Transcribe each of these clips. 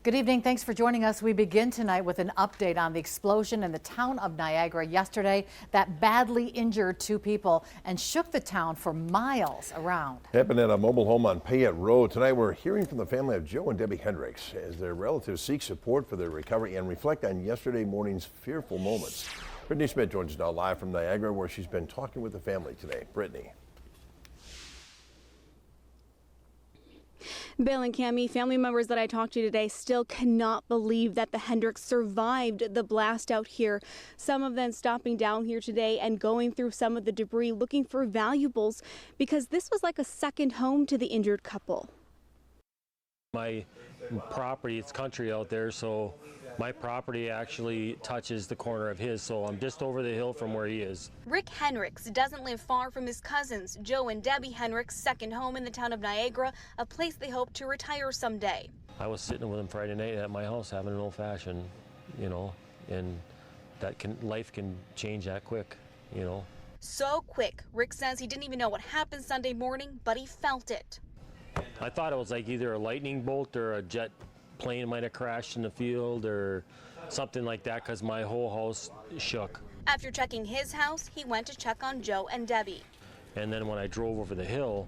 Good evening. Thanks for joining us. We begin tonight with an update on the explosion in the town of Niagara yesterday that badly injured 2 people and shook the town for miles around. Happened at a mobile home on Payette Road. Tonight we're hearing from the family of Joe and Debbie Hendricks as their relatives seek support for their recovery and reflect on yesterday morning's fearful moments. Brittany Schmidt joins us now live from Niagara, where she's been talking with the family today. Brittany. Bill and Cammie, family members that I talked to today still cannot believe that the Hendricks survived the blast out here. Some of them stopping down here today and going through some of the debris looking for valuables because this was like a second home to the injured couple. My property, it's country out there, so my property actually touches the corner of his, so I'm just over the hill from where he is. Rick Hendricks doesn't live far from his cousins, Joe and Debbie Hendricks' second home in the town of Niagara, a place they hope to retire someday. I was sitting with him Friday night at my house having an old-fashioned, and life can change that quick, So quick, Rick says he didn't even know what happened Sunday morning, but he felt it. I thought it was like either a lightning bolt or a jet plane might have crashed in the field or something like that because my whole house shook. After checking his house, he went to check on Joe and Debbie. And then when I drove over the hill,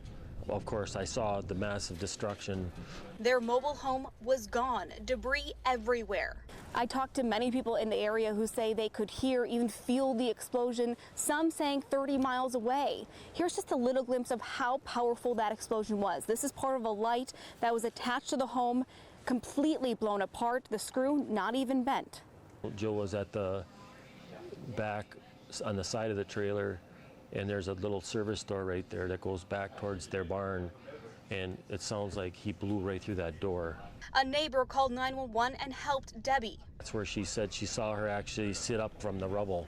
of course, I saw the massive destruction. Their mobile home was gone, debris everywhere. I talked to many people in the area who say they could hear, even feel the explosion, some saying 30 miles away. Here's just a little glimpse of how powerful that explosion was. This is part of a light that was attached to the home, completely blown apart, the screw not even bent. Joe was at the back on the side of the trailer, and there's a little service door right there that goes back towards their barn, and it sounds like he blew right through that door. A neighbor called 911 and helped Debbie. That's where she said she saw her actually sit up from the rubble,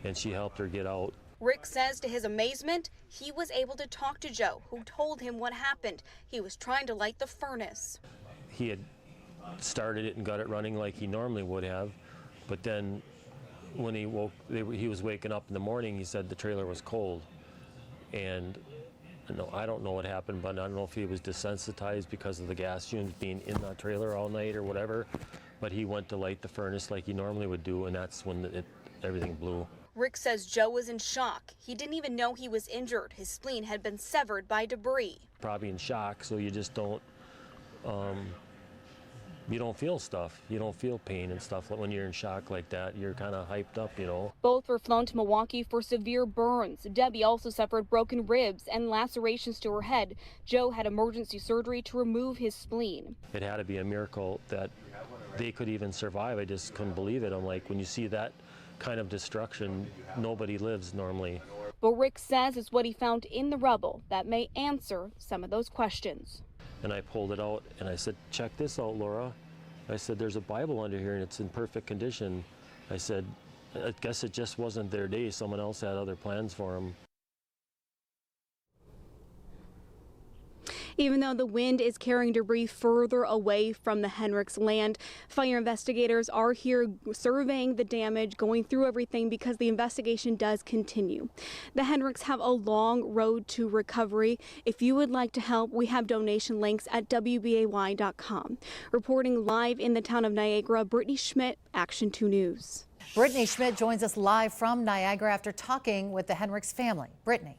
and she helped her get out. Rick says to his amazement, he was able to talk to Joe, who told him what happened. He was trying to light the furnace. He had started it and got it running like he normally would have, but then when he woke, he was waking up in the morning, he said the trailer was cold. And I don't know what happened, but I don't know if he was desensitized because of the gas fumes being in that trailer all night or whatever. But he went to light the furnace like he normally would do, and that's when everything blew. Rick says Joe was in shock. He didn't even know he was injured. His spleen had been severed by debris. Probably in shock, so you just don't, you don't feel stuff. You don't feel pain and stuff. When you're in shock like that, you're kind of hyped up, Both were flown to Milwaukee for severe burns. Debbie also suffered broken ribs and lacerations to her head. Joe had emergency surgery to remove his spleen. It had to be a miracle that they could even survive. I just couldn't believe it. I'm like, when you see that kind of destruction, nobody lives normally. But Rick says it's what he found in the rubble that may answer some of those questions. And I pulled it out and I said, check this out, Laura. I said, there's a Bible under here and it's in perfect condition. I said, I guess it just wasn't their day. Someone else had other plans for them. Even though the wind is carrying debris further away from the Hendricks land, fire investigators are here surveying the damage, going through everything because the investigation does continue. The Hendricks have a long road to recovery. If you would like to help, we have donation links at WBAY.com. Reporting live in the town of Niagara, Brittany Schmidt, Action 2 News. Brittany Schmidt joins us live from Niagara after talking with the Hendricks family. Brittany.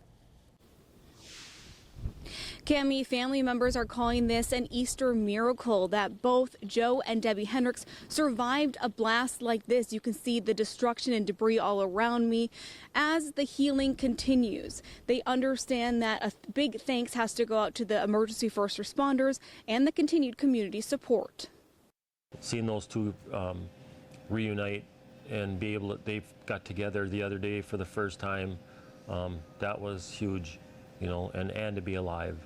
Cammie, family members are calling this an Easter miracle that both Joe and Debbie Hendricks survived a blast like this. You can see the destruction and debris all around me. As the healing continues, they understand that a big thanks has to go out to the emergency first responders and the continued community support. Seeing those two reunite and be able to, they got together the other day for the first time, that was huge, and to be alive.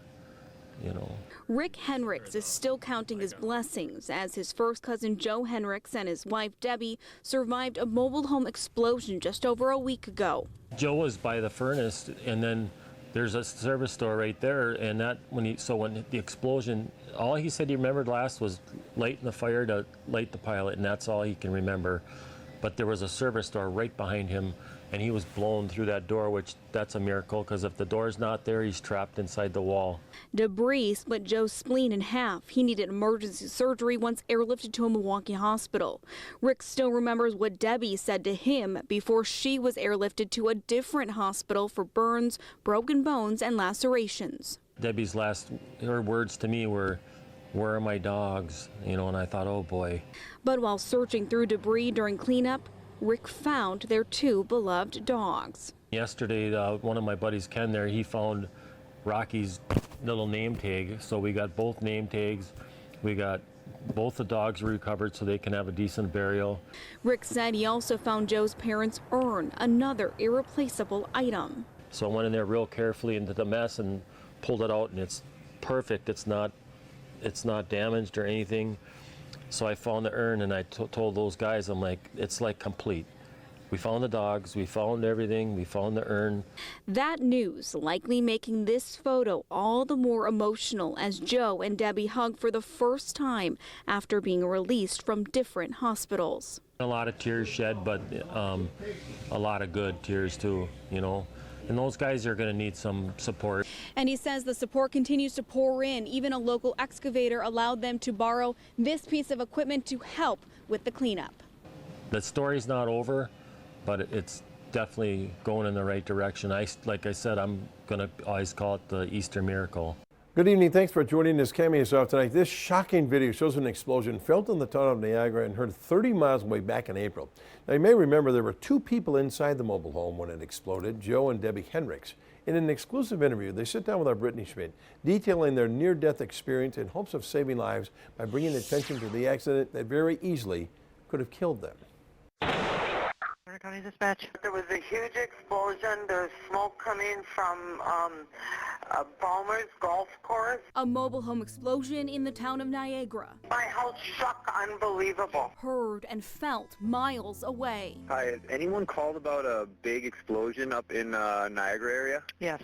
Rick Hendricks is still counting his blessings as his first cousin Joe Hendricks and his wife Debbie survived a mobile home explosion just over a week ago. Joe was by the furnace, and then there's a service store right there, and when the explosion, all he said he remembered last was lighting the fire to light the pilot, and that's all he can remember. but there was a service door right behind him, and he was blown through that door, which that's a miracle, because if the door's not there, he's trapped inside the wall. Debris split Joe's spleen in half. He needed emergency surgery once airlifted to a Milwaukee hospital. Rick still remembers what Debbie said to him before she was airlifted to a different hospital for burns, broken bones, and lacerations. Debbie's her words to me were, "Where are my dogs?" You know, and I thought, oh boy. But while searching through debris during cleanup, Rick found their 2 beloved dogs. Yesterday, one of my buddies, Ken, there, he found Rocky's little name tag. So we got both name tags. We got both the dogs recovered so they can have a decent burial. Rick said he also found Joe's parents' urn, another irreplaceable item. So I went in there real carefully into the mess and pulled it out, and it's perfect. It's not damaged or anything. So I found the urn, and I told those guys, I'm like, it's like complete. We found the dogs, we found everything, we found the urn. That news likely making this photo all the more emotional as Joe and Debbie hug for the first time after being released from different hospitals. A lot of tears shed, but a lot of good tears too, you know. And those guys are going to need some support. And he says the support continues to pour in. Even a local excavator allowed them to borrow this piece of equipment to help with the cleanup. The story's not over, but it's definitely going in the right direction. Like I said, I'm going to always call it the Easter miracle. Good evening. Thanks for joining us. Cammy is off tonight. This shocking video shows an explosion felt in the town of Niagara and heard 30 miles away back in April. Now, you may remember there were 2 people inside the mobile home when it exploded, Joe and Debbie Hendricks. In an exclusive interview, they sit down with our Brittany Schmidt, detailing their near-death experience in hopes of saving lives by bringing attention to the accident that very easily could have killed them. County Dispatch. There was a huge explosion. There's smoke coming from Balmer's golf course. A mobile home explosion in the town of Niagara. My house shook unbelievable. Heard and felt miles away. Hi, has anyone called about a big explosion up in Niagara area? Yes.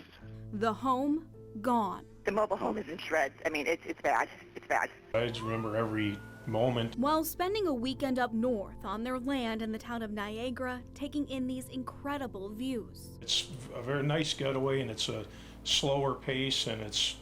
The home gone. The mobile home is in shreds. I mean, it's bad. It's bad. I just remember every moment. While spending a weekend up north on their land in the town of Niagara, taking in these incredible views. It's a very nice getaway, and it's a slower pace, and it's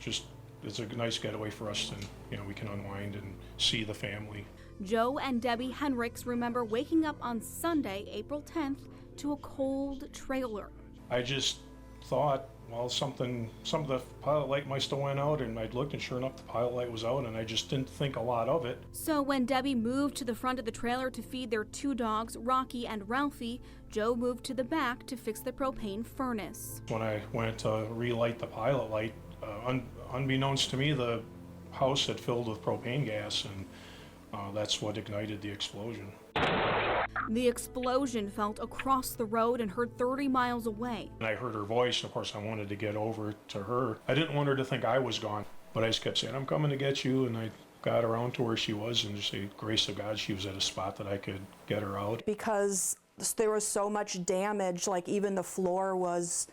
a nice getaway for us, and we can unwind and see the family. Joe and Debbie Hendricks remember waking up on Sunday, April 10th, to a cold trailer. I just thought, well, some of the pilot light must have went out, and I'd looked, and sure enough, the pilot light was out, and I just didn't think a lot of it. So when Debbie moved to the front of the trailer to feed their 2 dogs, Rocky and Ralphie, Joe moved to the back to fix the propane furnace. When I went to relight the pilot light, unbeknownst to me, the house had filled with propane gas, and that's what ignited the explosion. The explosion felt across the road and heard 30 miles away. And I heard her voice, and of course I wanted to get over to her. I didn't want her to think I was gone, but I just kept saying, I'm coming to get you, and I got around to where she was, and just the grace of God, she was at a spot that I could get her out. Because there was so much damage, like even the floor was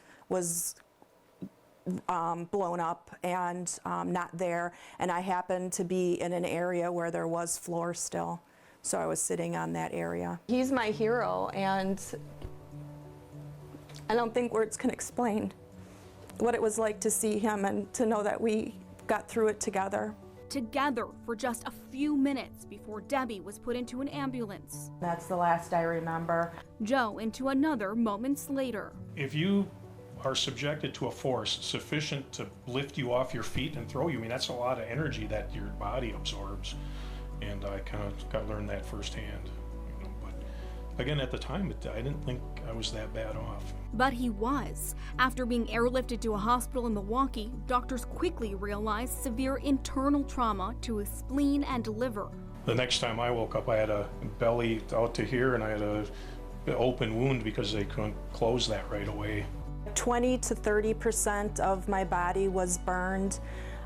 blown up and not there, and I happened to be in an area where there was floor still. So I was sitting on that area. He's my hero, and I don't think words can explain what it was like to see him and to know that we got through it together. Together for just a few minutes before Debbie was put into an ambulance. That's the last I remember. Joe into another moments later. If you are subjected to a force sufficient to lift you off your feet and throw you, I mean, that's a lot of energy that your body absorbs. And I kind of got to learn that firsthand. But again, at the time, I didn't think I was that bad off. But he was. After being airlifted to a hospital in Milwaukee, doctors quickly realized severe internal trauma to his spleen and liver. The next time I woke up, I had a belly out to here, and I had an open wound because they couldn't close that right away. 20 to 30% of my body was burned.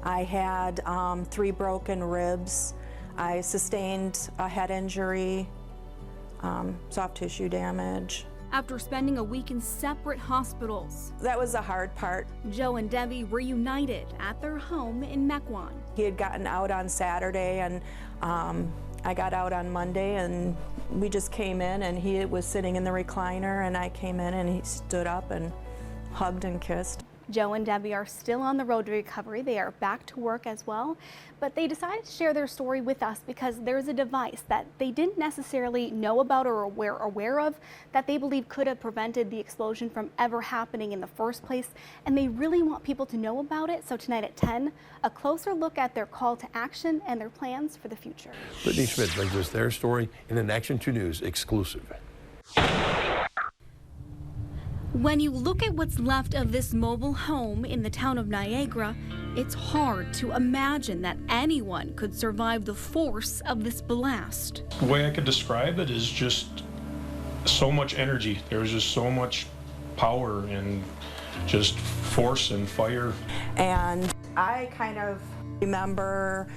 I had 3 broken ribs. I sustained a head injury, soft tissue damage. After spending a week in separate hospitals, That was the hard part. Joe and Debbie reunited at their home in Mequon. He had gotten out on Saturday, and I got out on Monday and we just came in and he was sitting in the recliner and I came in and he stood up and hugged and kissed. Joe and Debbie are still on the road to recovery. They are back to work as well, but they decided to share their story with us because there's a device that they didn't necessarily know about or aware of that they believe could have prevented the explosion from ever happening in the first place, and they really want people to know about it. So tonight at 10, a closer look at their call to action and their plans for the future. Brittany Schmidt brings us their story in an Action 2 News exclusive. When you look at what's left of this mobile home in the town of Niagara, it's hard to imagine that anyone could survive the force of this blast. The way I could describe it is just so much energy. There was just so much power and just force and fire. And I kind of remember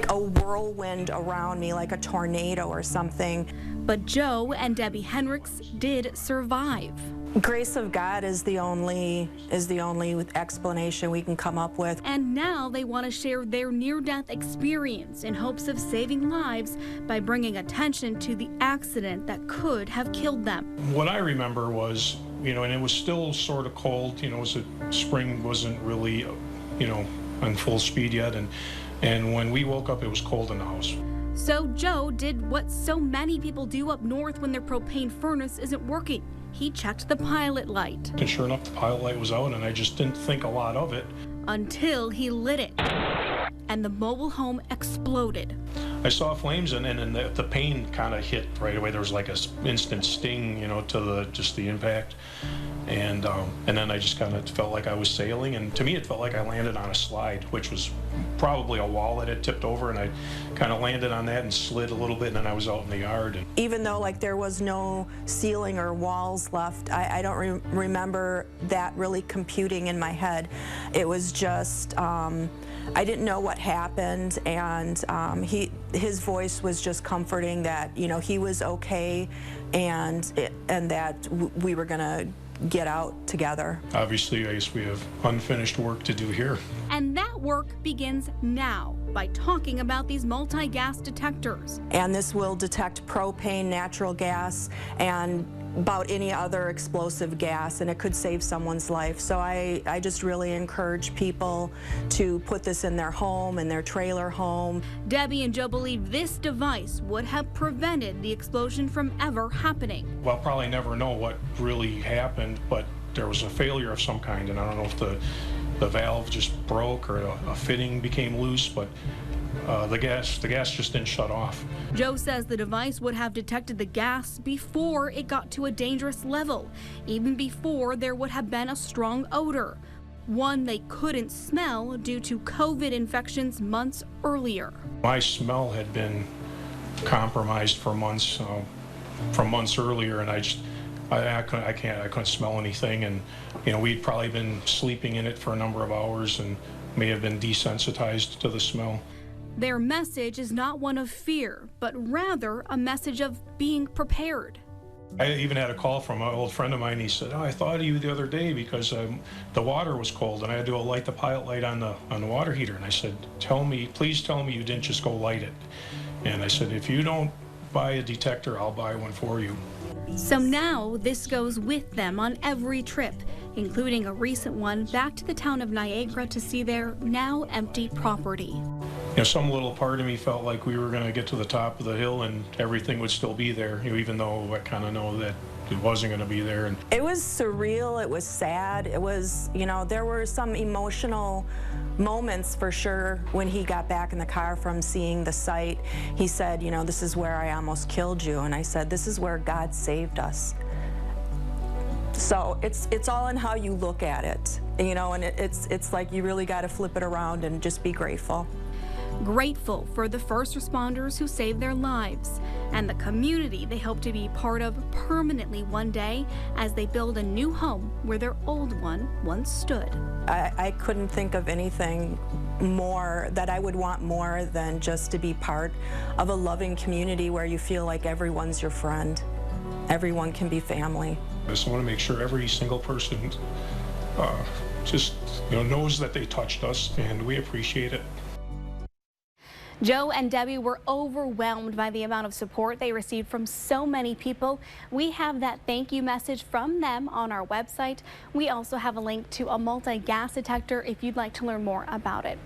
a whirlwind around me, like a tornado or something. But Joe and Debbie Hendricks did survive. Grace of God is the only explanation we can come up with. And now they want to share their near-death experience in hopes of saving lives by bringing attention to the accident that could have killed them. What I remember was, and it was still sort of cold, spring wasn't really, on full speed yet, and when we woke up, it was cold in the house. So Joe did what so many people do up north when their propane furnace isn't working. He checked the pilot light. And sure enough, the pilot light was out, and I just didn't think a lot of it. Until he lit it, and the mobile home exploded. I saw flames, and the pain kind of hit right away. There was like an instant sting, to the impact. And then I just kind of felt like I was sailing, and to me it felt like I landed on a slide, which was probably a wall that had tipped over, and I kind of landed on that and slid a little bit, and then I was out in the yard. And even though there was no ceiling or walls left, I don't remember that really computing in my head. It was just, I didn't know what happened, and his voice was just comforting that, he was okay, and that we were gonna get out together. Obviously, I guess we have unfinished work to do here. And that work begins now by talking about these multi-gas detectors. And this will detect propane, natural gas, and about any other explosive gas, and it could save someone's life. So I just really encourage people to put this in their home, in their trailer home. Debbie and Joe believe this device would have prevented the explosion from ever happening. We'll probably never know what really happened, but there was a failure of some kind, and I don't know if the valve just broke or a fitting became loose, but the gas just didn't shut off. Joe says the device would have detected the gas before it got to a dangerous level, even before there would have been a strong odor, one they couldn't smell due to COVID infections months earlier. My smell had been compromised for months, from months earlier, and I couldn't smell anything, and we'd probably been sleeping in it for a number of hours and may have been desensitized to the smell. Their message is not one of fear, but rather a message of being prepared. I even had a call from an old friend of mine. He said, I thought of you the other day because the water was cold and I had to light the pilot light on the water heater. And I said, please tell me you didn't just go light it. And I said, if you don't buy a detector, I'll buy one for you. So now this goes with them on every trip, including a recent one back to the town of Niagara to see their now empty property. Some little part of me felt like we were going to get to the top of the hill and everything would still be there, even though I kind of know that it wasn't going to be there. And it was surreal. It was sad. It was, there were some emotional moments for sure when he got back in the car from seeing the site. He said, this is where I almost killed you. And I said, this is where God saved us. So it's all in how you look at it, and it's like you really got to flip it around and just be grateful. Grateful for the first responders who saved their lives and the community they hope to be part of permanently one day as they build a new home where their old one once stood. I couldn't think of anything more that I would want more than just to be part of a loving community where you feel like everyone's your friend. Everyone can be family. I just want to make sure every single person just knows that they touched us, and we appreciate it. Joe and Debbie were overwhelmed by the amount of support they received from so many people. We have that thank you message from them on our website. We also have a link to a multi-gas detector if you'd like to learn more about it.